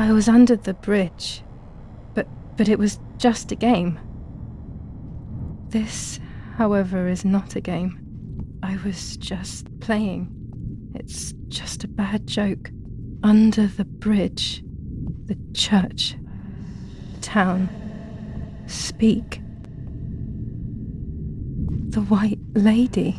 I was under the bridge, but it was just a game. This, however, is not a game. I was just playing. It's just a bad joke. Under the bridge, the church, town, speak. The White Lady.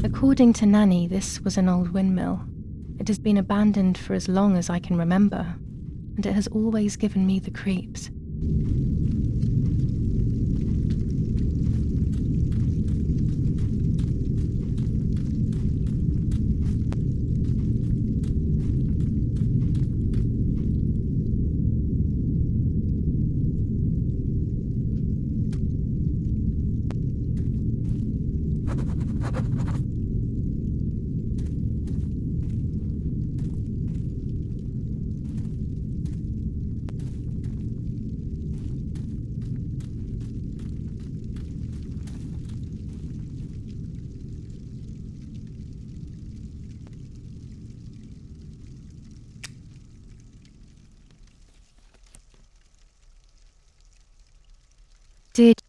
According to Nanny, this was an old windmill. It has been abandoned for as long as I can remember, and it has always given me the creeps. Did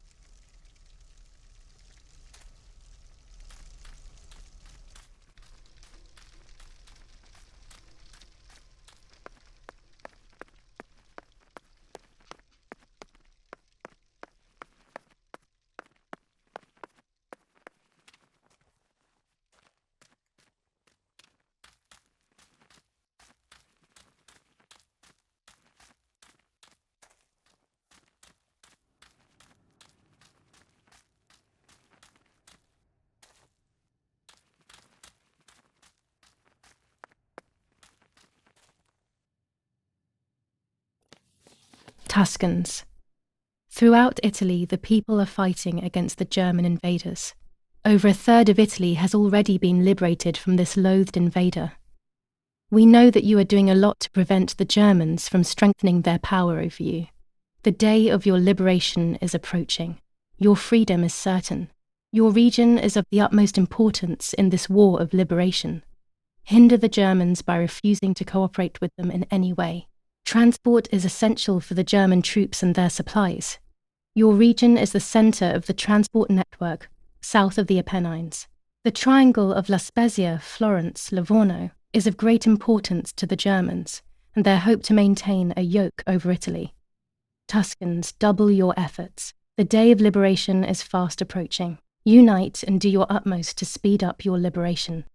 Tuscans. Throughout Italy, the people are fighting against the German invaders. Over a third of Italy has already been liberated from this loathed invader. We know that you are doing a lot to prevent the Germans from strengthening their power over you. The day of your liberation is approaching. Your freedom is certain. Your region is of the utmost importance in this war of liberation. Hinder the Germans by refusing to cooperate with them in any way. Transport is essential for the German troops and their supplies. Your region is the centre of the transport network south of the Apennines. The triangle of La Spezia, Florence, Livorno is of great importance to the Germans and their hope to maintain a yoke over Italy. Tuscans, double your efforts. The day of liberation is fast approaching. Unite and do your utmost to speed up your liberation.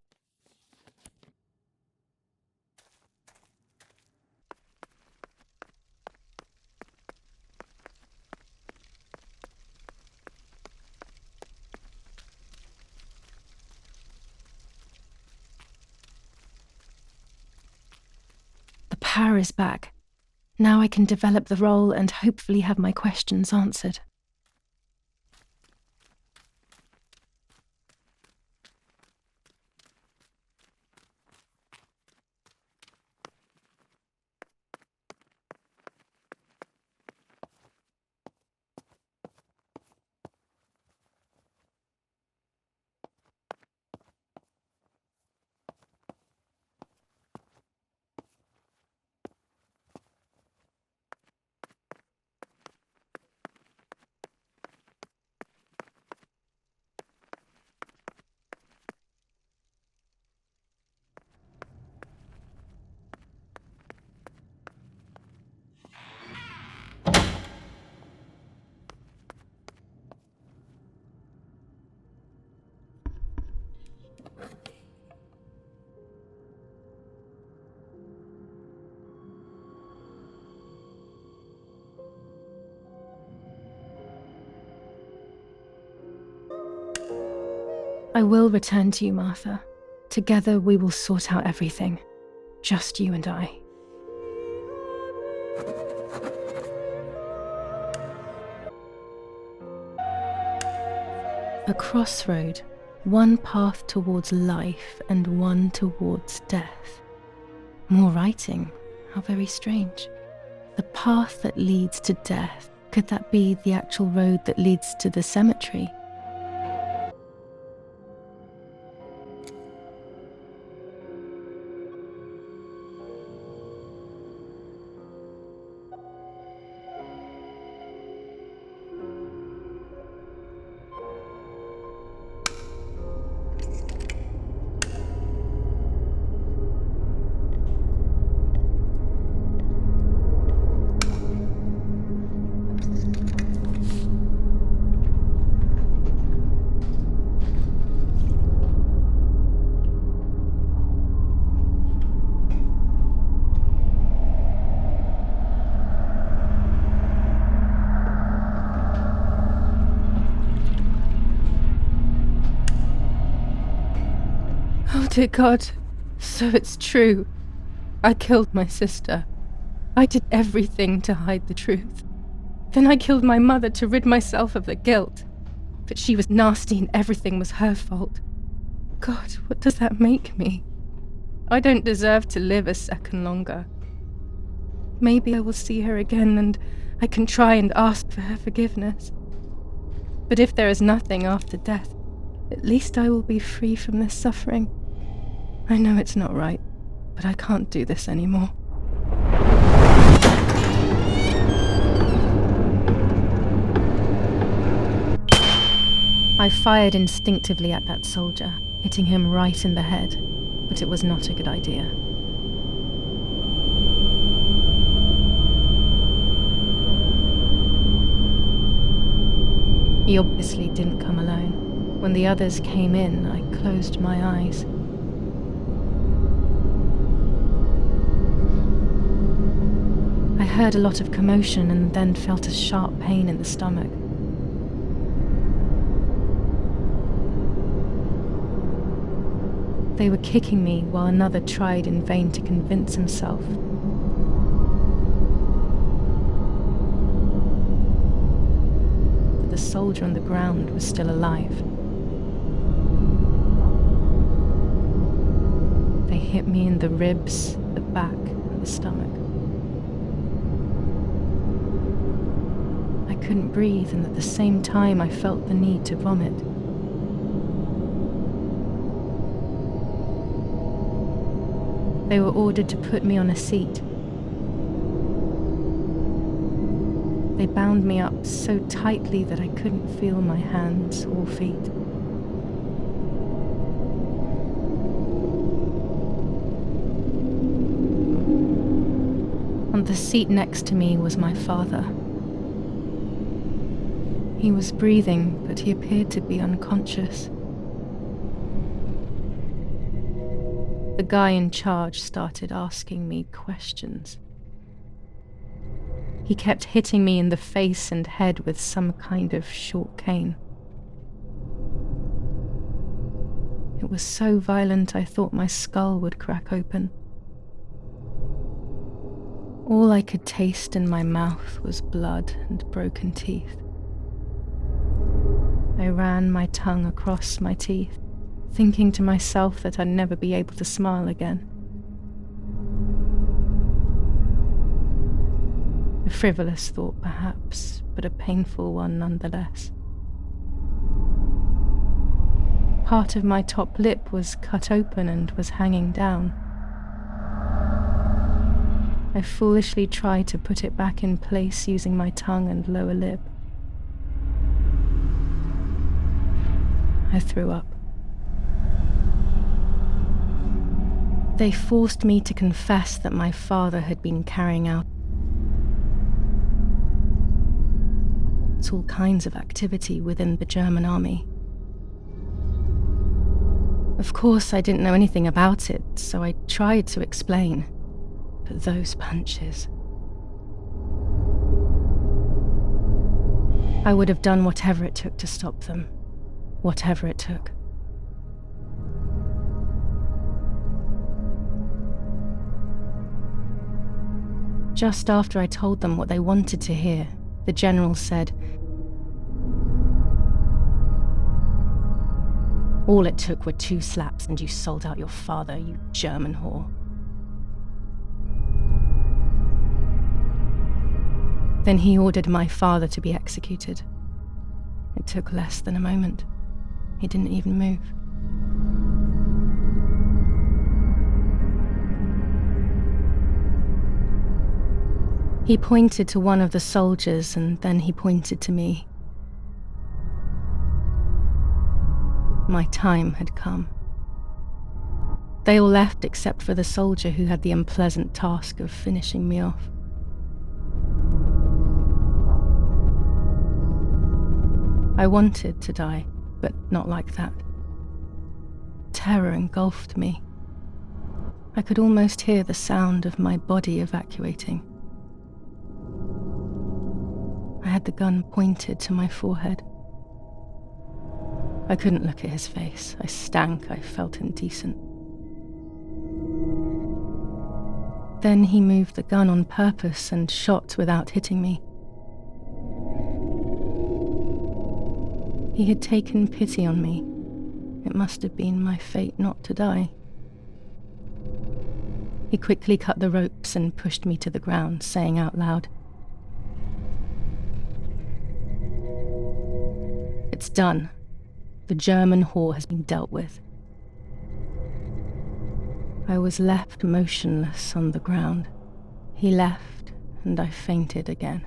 power is back. Now I can develop the role and hopefully have my questions answered. I will return to you, Martha. Together we will sort out everything. Just you and I. A crossroad, one path towards life and one towards death. More writing, how very strange. The path that leads to death, could that be the actual road that leads to the cemetery? Oh dear God, so it's true. I killed my sister. I did everything to hide the truth. Then I killed my mother to rid myself of the guilt. But she was nasty and everything was her fault. God, what does that make me? I don't deserve to live a second longer. Maybe I will see her again and I can try and ask for her forgiveness. But if there is nothing after death, at least I will be free from this suffering. I know it's not right, but I can't do this anymore. I fired instinctively at that soldier, hitting him right in the head, but it was not a good idea. He obviously didn't come alone. When the others came in, I closed my eyes. I heard a lot of commotion and then felt a sharp pain in the stomach. They were kicking me while another tried in vain to convince himself. That the soldier on the ground was still alive. They hit me in the ribs, the back, and the stomach. I couldn't breathe, and at the same time I felt the need to vomit. They were ordered to put me on a seat. They bound me up so tightly that I couldn't feel my hands or feet. On the seat next to me was my father. He was breathing, but he appeared to be unconscious. The guy in charge started asking me questions. He kept hitting me in the face and head with some kind of short cane. It was so violent I thought my skull would crack open. All I could taste in my mouth was blood and broken teeth. I ran my tongue across my teeth, thinking to myself that I'd never be able to smile again. A frivolous thought, perhaps, but a painful one nonetheless. Part of my top lip was cut open and was hanging down. I foolishly tried to put it back in place using my tongue and lower lip. I threw up. They forced me to confess that my father had been carrying out all kinds of activity within the German army. Of course, I didn't know anything about it, so I tried to explain. But those punches... I would have done whatever it took to stop them. Whatever it took. Just after I told them what they wanted to hear, the general said, "All it took were 2 slaps and you sold out your father, you German whore." Then he ordered my father to be executed. It took less than a moment. He didn't even move. He pointed to one of the soldiers and then he pointed to me. My time had come. They all left except for the soldier who had the unpleasant task of finishing me off. I wanted to die, but not like that. Terror engulfed me. I could almost hear the sound of my body evacuating. I had the gun pointed to my forehead. I couldn't look at his face. I stank. I felt indecent. Then he moved the gun on purpose and shot without hitting me. He had taken pity on me. It must have been my fate not to die. He quickly cut the ropes and pushed me to the ground, saying out loud, "It's done. The German whore has been dealt with." I was left motionless on the ground. He left, and I fainted again.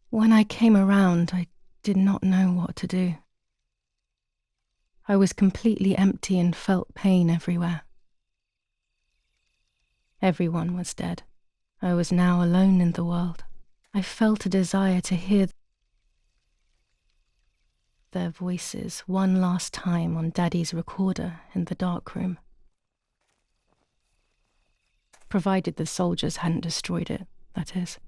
When I came around, I did not know what to do. I was completely empty and felt pain everywhere. Everyone was dead. I was now alone in the world. I felt a desire to hear their voices one last time on Daddy's recorder in the dark room. Provided the soldiers hadn't destroyed it, that is.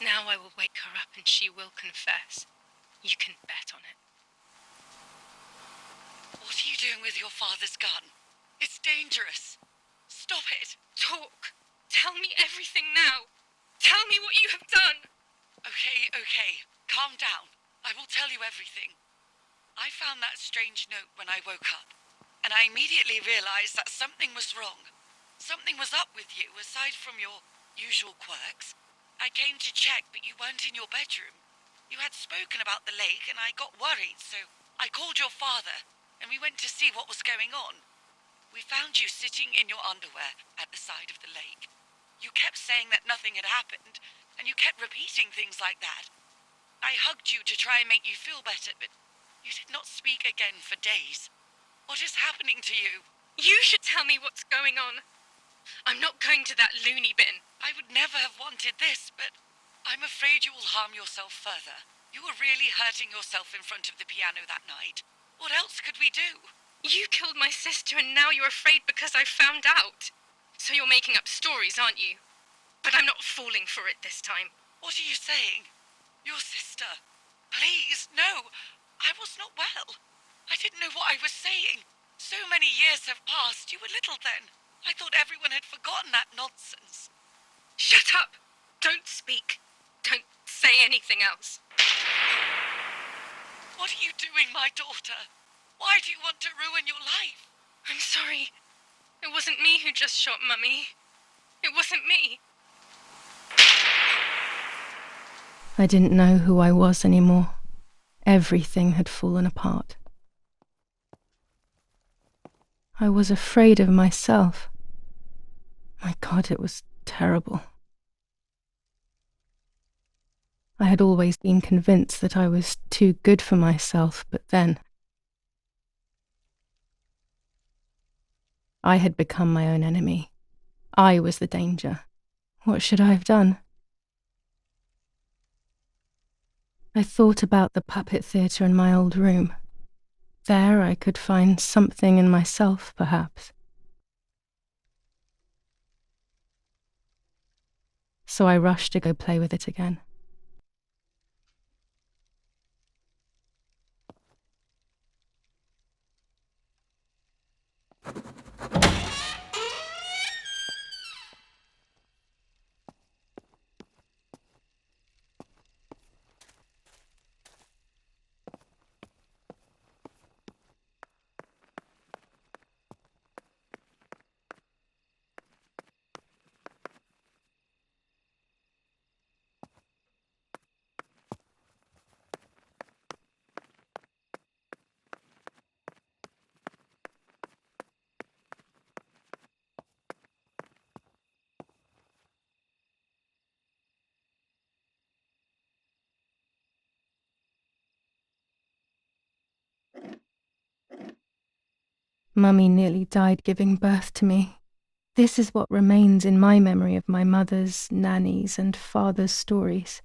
Now I will wake her up and she will confess. You can bet on it. What are you doing with your father's gun? It's dangerous. Stop it. Talk. Tell me everything now. Tell me what you have done. Okay. Calm down. I will tell you everything. I found that strange note when I woke up, and I immediately realized that something was wrong. Something was up with you, aside from your usual quirks. I came to check, but you weren't in your bedroom. You had spoken about the lake, and I got worried, so I called your father, and we went to see what was going on. We found you sitting in your underwear at the side of the lake. You kept saying that nothing had happened, and you kept repeating things like that. I hugged you to try and make you feel better, but you did not speak again for days. What is happening to you? You should tell me what's going on. I'm not going to that loony bin. I would never have wanted this, but I'm afraid you will harm yourself further. You were really hurting yourself in front of the piano that night. What else could we do? You killed my sister and now you're afraid because I found out. So you're making up stories, aren't you? But I'm not falling for it this time. What are you saying? Your sister? Please, no. I was not well. I didn't know what I was saying. So many years have passed. You were little then. I thought everyone had forgotten that nonsense. Shut up! Don't speak. Don't say anything else. What are you doing, my daughter? Why do you want to ruin your life? I'm sorry. It wasn't me who just shot Mummy. It wasn't me. I didn't know who I was anymore. Everything had fallen apart. I was afraid of myself. My God, it was terrible. I had always been convinced that I was too good for myself, but then I had become my own enemy. I was the danger. What should I have done? I thought about the puppet theatre in my old room. There I could find something in myself, perhaps. So I rushed to go play with it again. Mummy nearly died giving birth to me. This is what remains in my memory of my mother's, nanny's, and father's stories.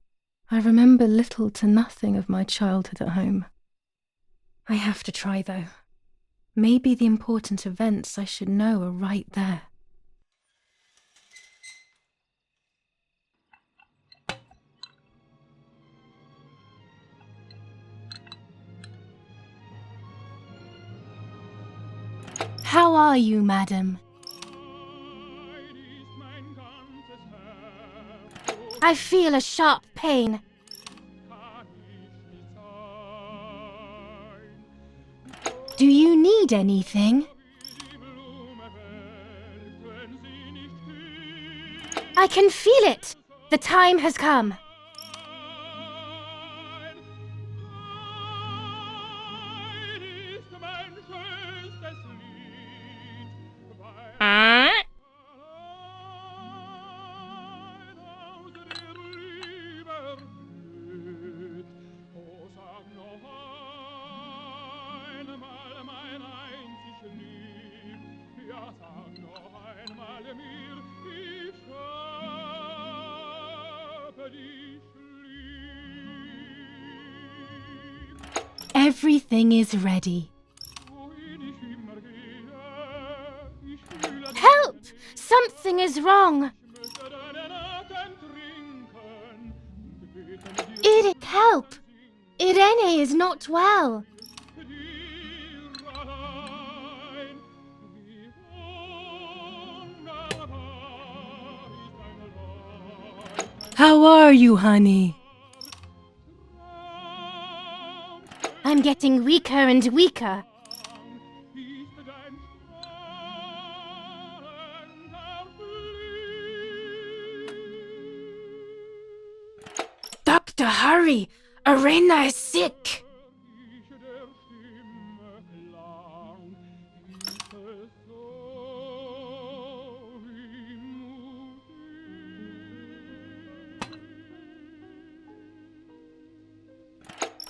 I remember little to nothing of my childhood at home. I have to try, though. Maybe the important events I should know are right there. How are you, madam? I feel a sharp pain. Do you need anything? I can feel it. The time has come. Everything is ready. Help! Something is wrong. Help! Irene is not well. How are you, honey? I'm getting weaker and weaker. Doctor, hurry! Irena is sick!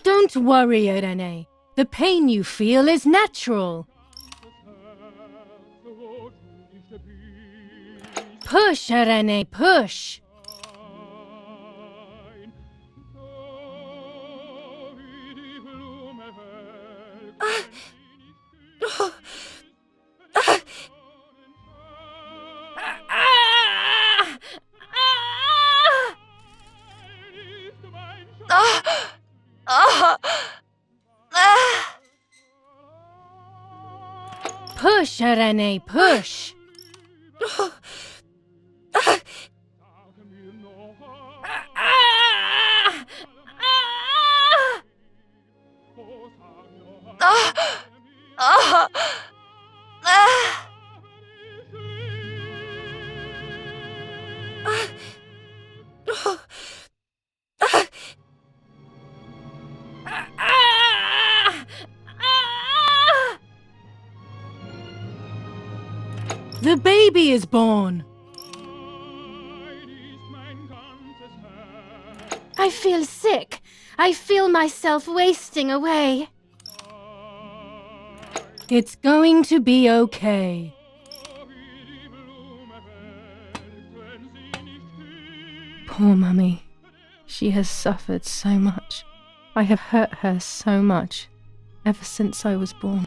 Don't worry, Irene. The pain you feel is natural. Push, Irene, push! Push, Irene, push! The baby is born! I feel sick. I feel myself wasting away. It's going to be okay. Poor Mummy. She has suffered so much. I have hurt her so much, ever since I was born.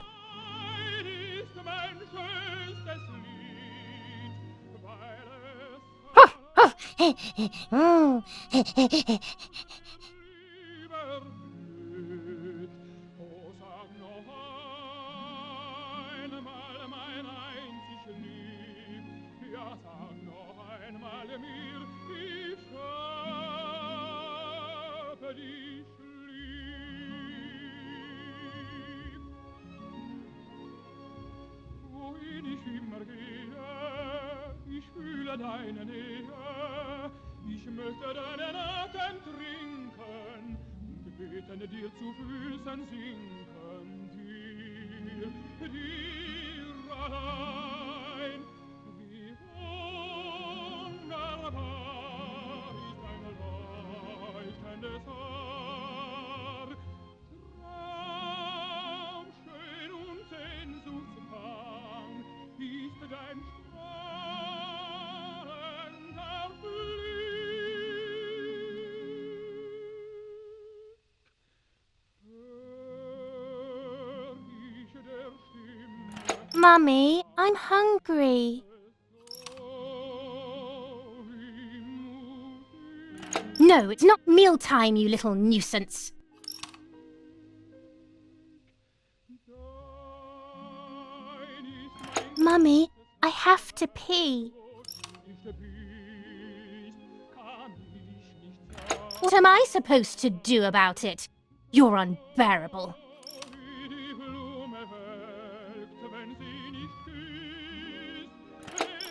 Deine Nähe, ich möchte deinen Atem trinken und beten dir zu Füßen sinken, dir allein. Wie wunderbar ist dein leuchtendes Haar, traumschön und sehnsuchtsbang ist dein Mummy, I'm hungry. No, it's not mealtime, you little nuisance. Mummy, I have to pee. What am I supposed to do about it? You're unbearable.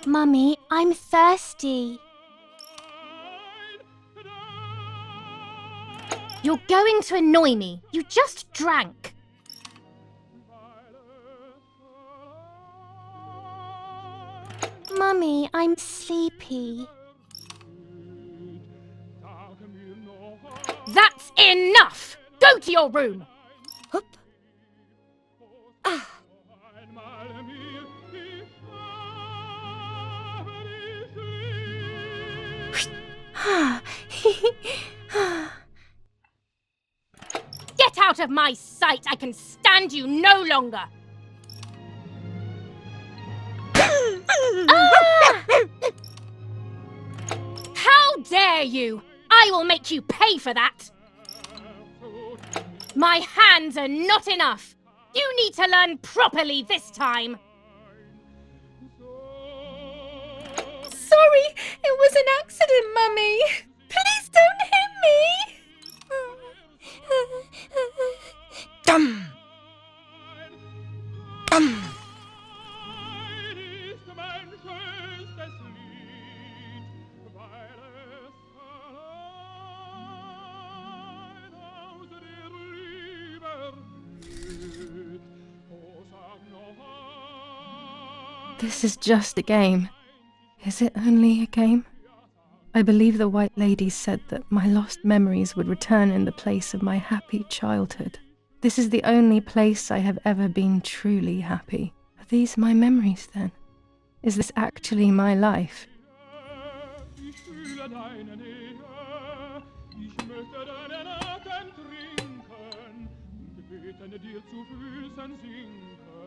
Mummy, I'm thirsty. You're going to annoy me. You just drank. Mummy, I'm sleepy. That's enough! Go to your room! Hup. Ah. Get out of my sight! I can stand you no longer! How dare you! I will make you pay for that! My hands are not enough! You need to learn properly this time! Sorry, it was an accident, Mummy. Please don't hit me. Dum! Dum! This is just a game. Is it only a game? I believe the White Lady said that my lost memories would return in the place of my happy childhood. This is the only place I have ever been truly happy. Are these my memories then? Is this actually my life? fühle deine Nähe. Ich möchte deinen Atem trinken und beten dir zu Füßen sinken.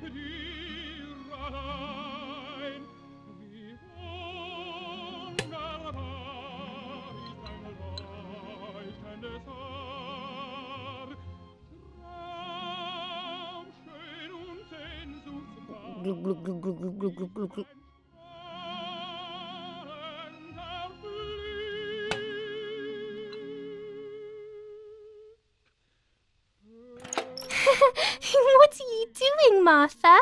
Dir allein. Wie wunderbar ist dein leuchtendes Haar. Traumschön und sehnsuchtsvoll. Glug, glug, glug, glug, glug, glug, glug, glug, glug. What are you doing, Martha?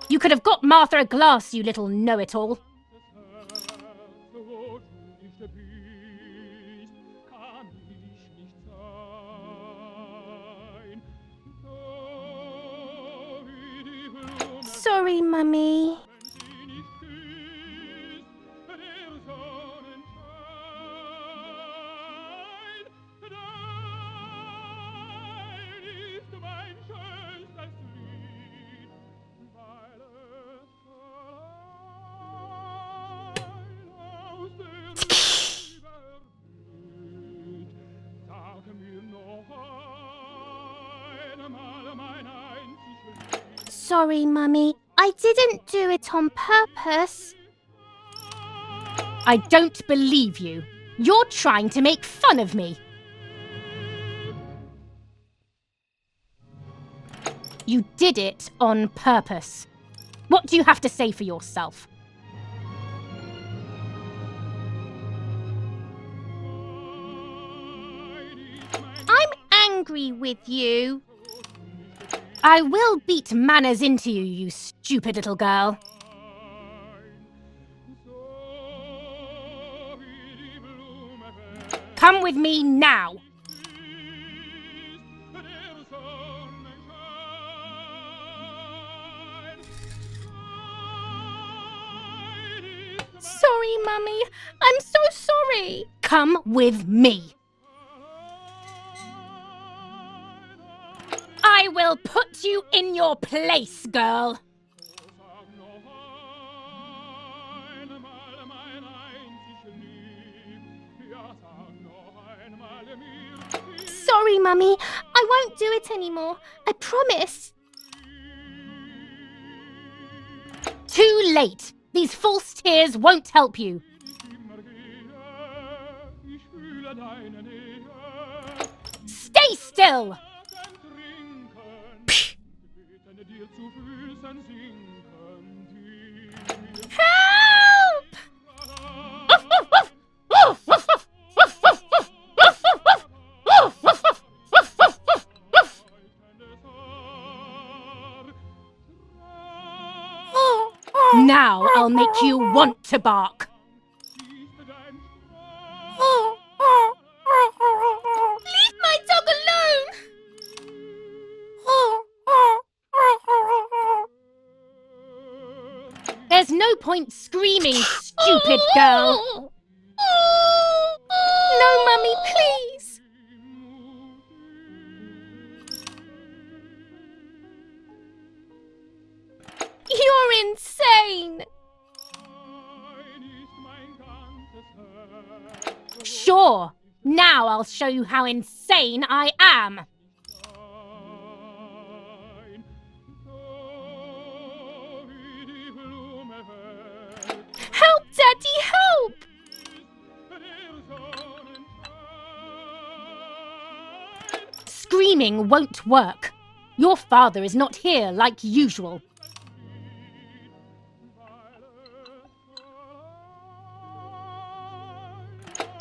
You could have got Martha a glass, you little know-it-all. Sorry, Mummy. Sorry, Mummy. I didn't do it on purpose. I don't believe you. You're trying to make fun of me. You did it on purpose. What do you have to say for yourself? I'm angry with you. I will beat manners into you, you stupid little girl. Come with me now. Sorry, Mummy. I'm so sorry. Come with me. I will put you in your place, girl. Sorry, Mummy. I won't do it anymore. I promise. Too late. These false tears won't help you. Stay still! Help! Now I'll make you want to bark. Leave my dog alone! There's no point screaming, stupid girl. No, Mummy, please. You're insane. Sure. Now I'll show you how insane I am. Help, Daddy, help! Screaming won't work. Your father is not here like usual.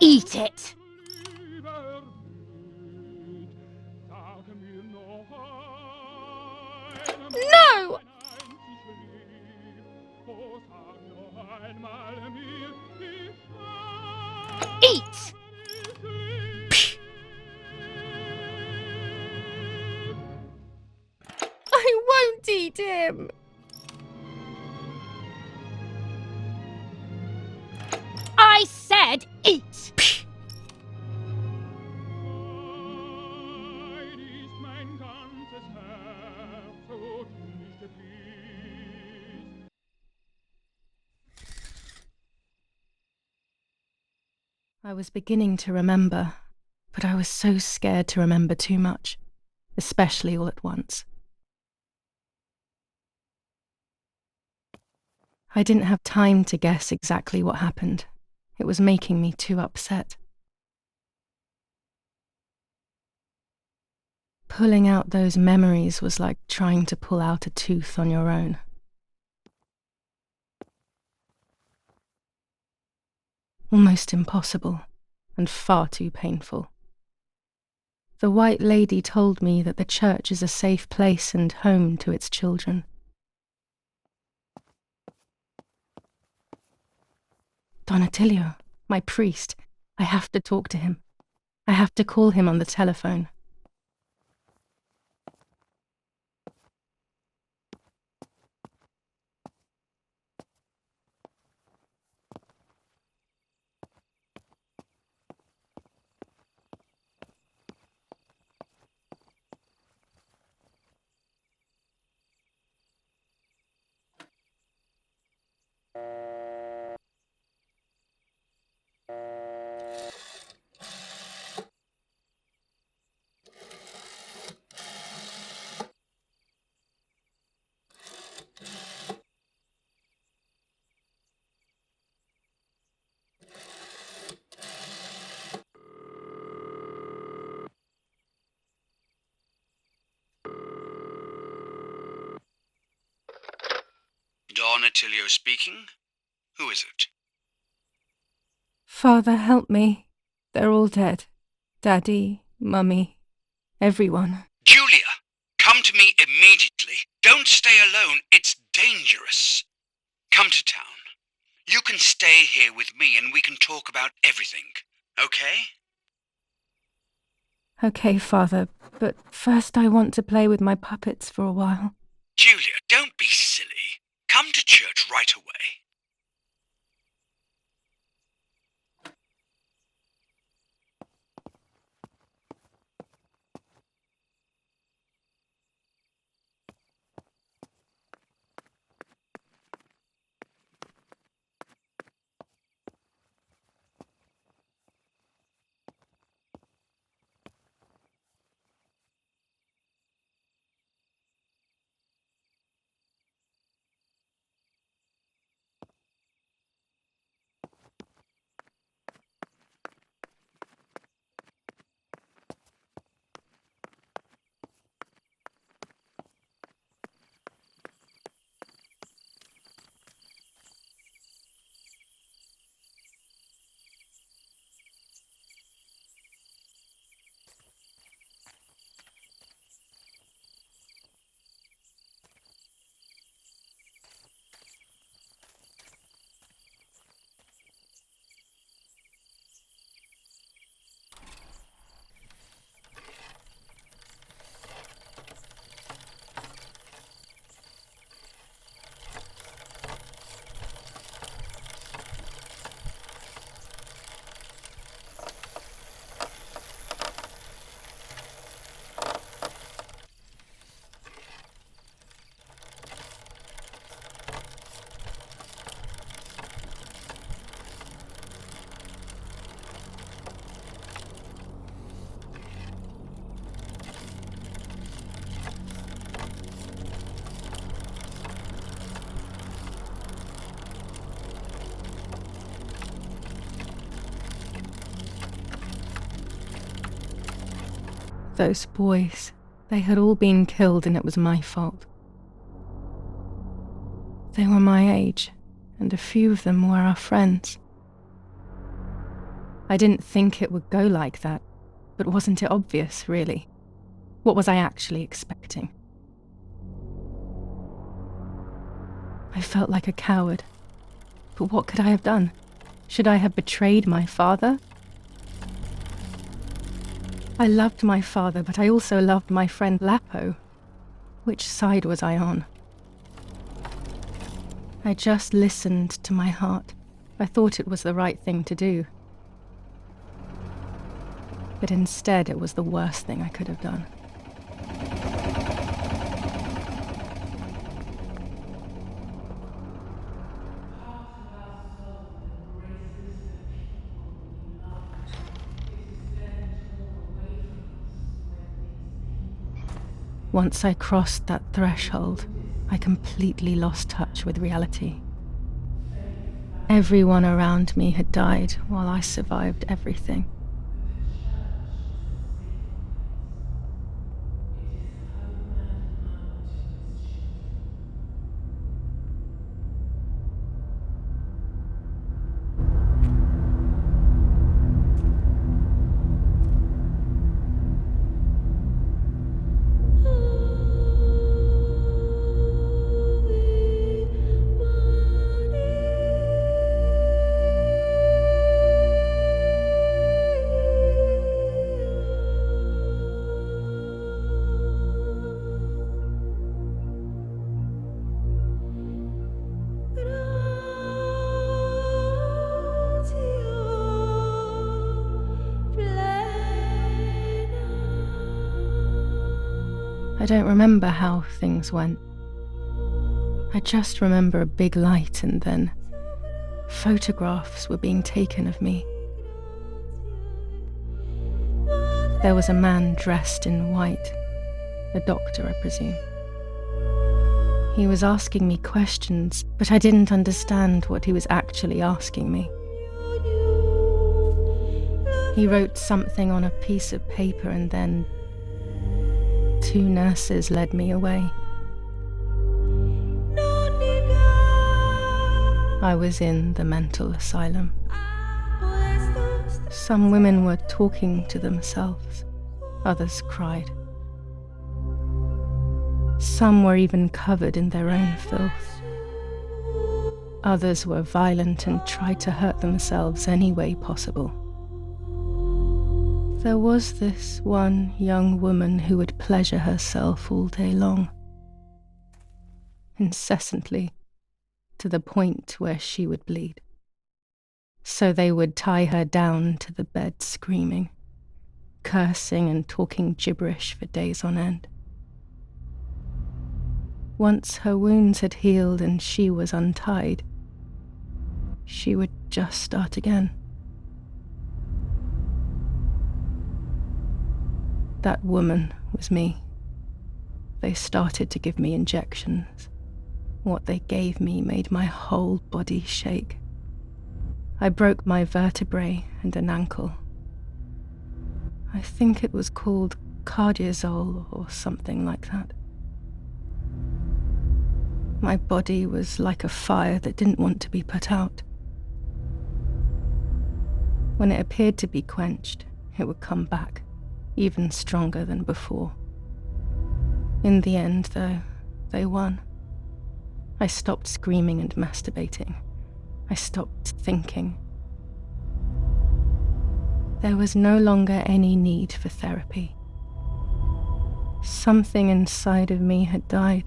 Eat it. No! Eat! I won't eat him. I said eat! Psh! Dein ist mein ganzes Herz, so nicht gepriest. I was beginning to remember, but I was so scared to remember too much, especially all at once. I didn't have time to guess exactly what happened. It was making me too upset. Pulling out those memories was like trying to pull out a tooth on your own. Almost impossible, and far too painful. The White Lady told me that the church is a safe place and home to its children. Don Attilio, my priest. I have to talk to him. I have to call him on the telephone. Don Attilio speaking. Who is it? Father, help me. They're all dead. Daddy, Mummy, everyone. Julia, come to me immediately. Don't stay alone. It's dangerous. Come to town. You can stay here with me and we can talk about everything. Okay? Okay, Father, but first I want to play with my puppets for a while. Julia, don't be silly. Come to church right away. Those boys, they had all been killed and it was my fault. They were my age, and a few of them were our friends. I didn't think it would go like that, but wasn't it obvious, really? What was I actually expecting? I felt like a coward. But what could I have done? Should I have betrayed my father? I loved my father, but I also loved my friend Lapo. Which side was I on? I just listened to my heart, I thought it was the right thing to do. But instead, it was the worst thing I could have done. Once I crossed that threshold, I completely lost touch with reality. Everyone around me had died while I survived everything. I don't remember how things went. I just remember a big light and then photographs were being taken of me. There was a man dressed in white, a doctor, I presume. He was asking me questions, but I didn't understand what he was actually asking me. He wrote something on a piece of paper and then 2 nurses led me away. I was in the mental asylum. Some women were talking to themselves, others cried. Some were even covered in their own filth. Others were violent and tried to hurt themselves any way possible. There was this one young woman who would pleasure herself all day long, incessantly, to the point where she would bleed. So they would tie her down to the bed screaming, cursing and talking gibberish for days on end. Once her wounds had healed and she was untied, she would just start again. That woman was me. They started to give me injections. What they gave me made my whole body shake. I broke my vertebrae and an ankle. I think it was called cardiazole or something like that. My body was like a fire that didn't want to be put out. When it appeared to be quenched, it would come back, even stronger than before. In the end, though, they won. I stopped screaming and masturbating. I stopped thinking. There was no longer any need for therapy. Something inside of me had died.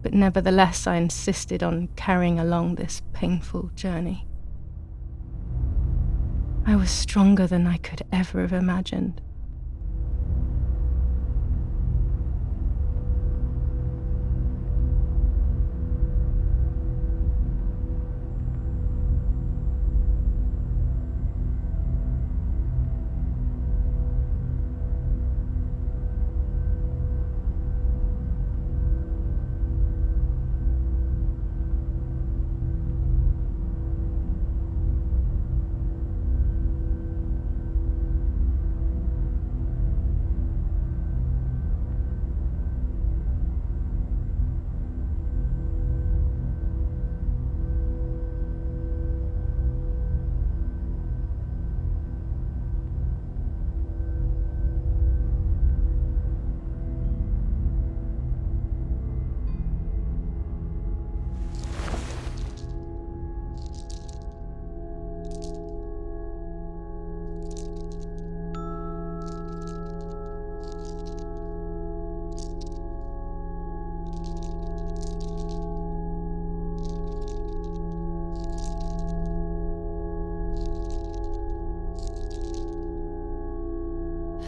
But nevertheless, I insisted on carrying along this painful journey. I was stronger than I could ever have imagined.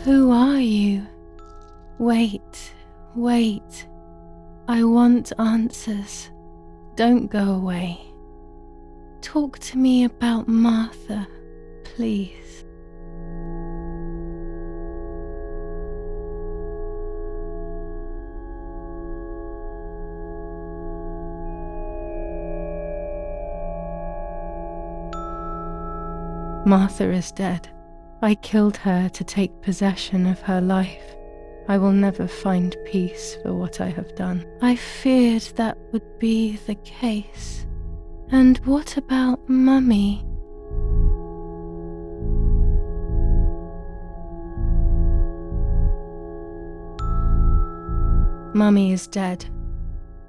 Who are you? Wait, wait. I want answers. Don't go away. Talk to me about Martha, please. Martha is dead. I killed her to take possession of her life. I will never find peace for what I have done. I feared that would be the case. And what about Mummy? Mummy is dead.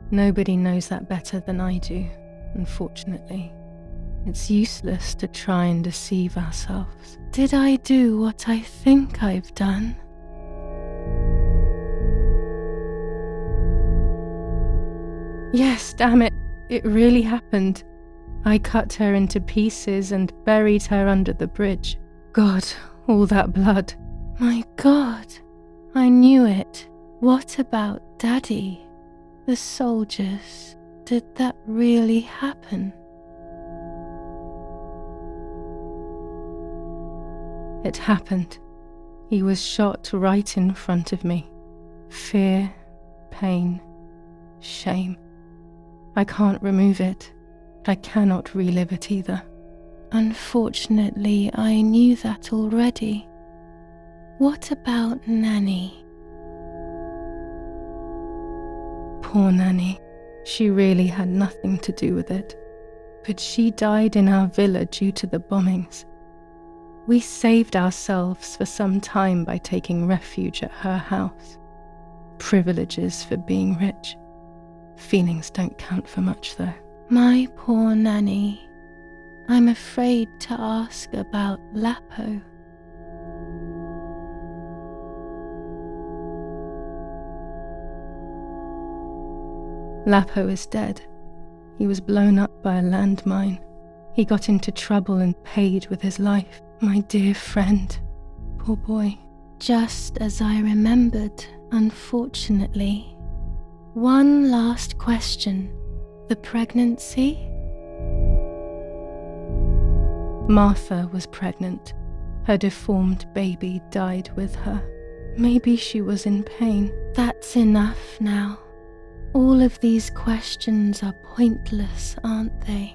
Nobody knows that better than I do, unfortunately. It's useless to try and deceive ourselves. Did I do what I think I've done? Yes, damn it. It really happened. I cut her into pieces and buried her under the bridge. God, all that blood. My God, I knew it. What about Daddy? The soldiers? Did that really happen? It happened. He was shot right in front of me. Fear, pain, shame. I can't remove it. I cannot relive it either. Unfortunately, I knew that already. What about Nanny? Poor Nanny. She really had nothing to do with it. But she died in our villa due to the bombings. We saved ourselves for some time by taking refuge at her house. Privileges for being rich. Feelings don't count for much, though. My poor Nanny. I'm afraid to ask about Lapo. Lapo is dead. He was blown up by a landmine. He got into trouble and paid with his life. My dear friend. Poor boy. Just as I remembered, unfortunately. One last question. The pregnancy? Martha was pregnant. Her deformed baby died with her. Maybe she was in pain. That's enough now. All of these questions are pointless, aren't they?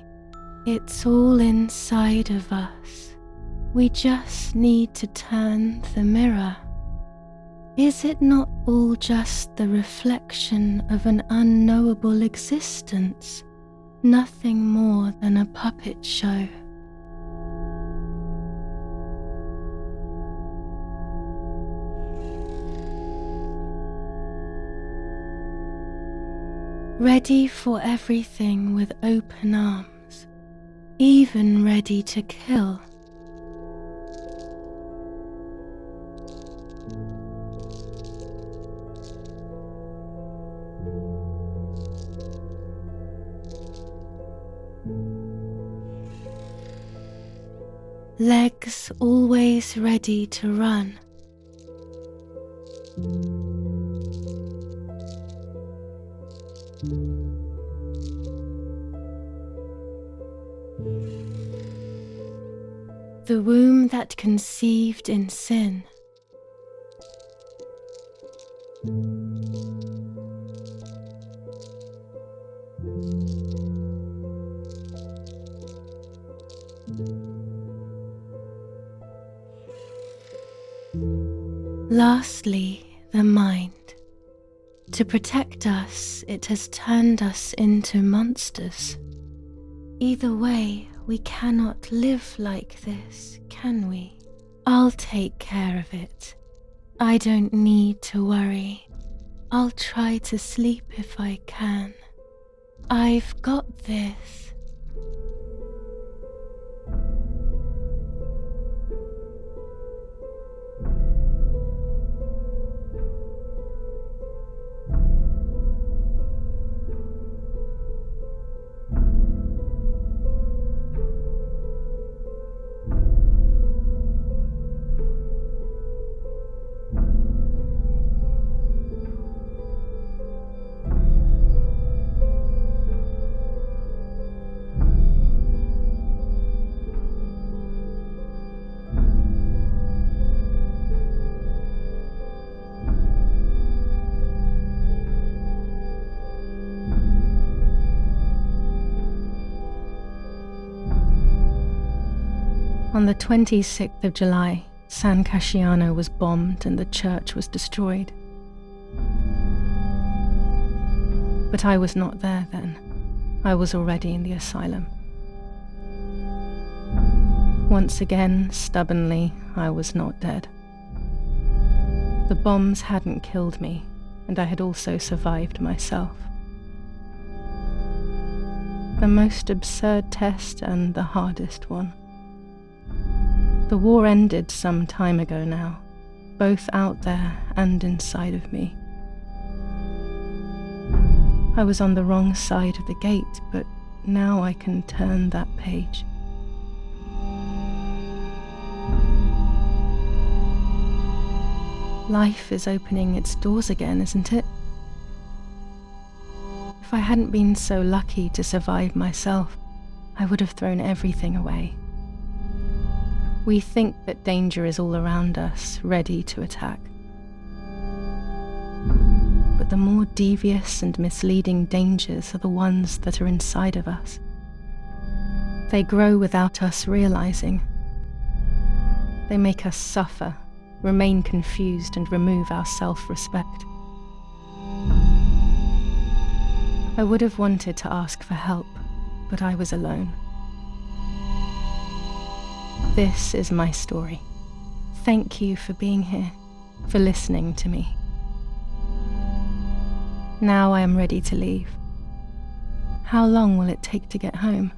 It's all inside of us. We just need to turn the mirror. Is it not all just the reflection of an unknowable existence? Nothing more than a puppet show. Ready for everything with open arms, even ready to kill. Legs always ready to run. The womb that conceived in sin. Lastly, the mind. To protect us, it has turned us into monsters. Either way, we cannot live like this, can we? I'll take care of it. I don't need to worry. I'll try to sleep if I can. I've got this. On the 26th of July, San Casciano was bombed and the church was destroyed. But I was not there then. I was already in the asylum. Once again, stubbornly, I was not dead. The bombs hadn't killed me, and I had also survived myself. The most absurd test and the hardest one. The war ended some time ago now, both out there and inside of me. I was on the wrong side of the gate, but now I can turn that page. Life is opening its doors again, isn't it? If I hadn't been so lucky to survive myself, I would have thrown everything away. We think that danger is all around us, ready to attack. But the more devious and misleading dangers are the ones that are inside of us. They grow without us realizing. They make us suffer, remain confused, and remove our self-respect. I would have wanted to ask for help, but I was alone. This is my story. Thank you for being here, for listening to me. Now I am ready to leave. How long will it take to get home?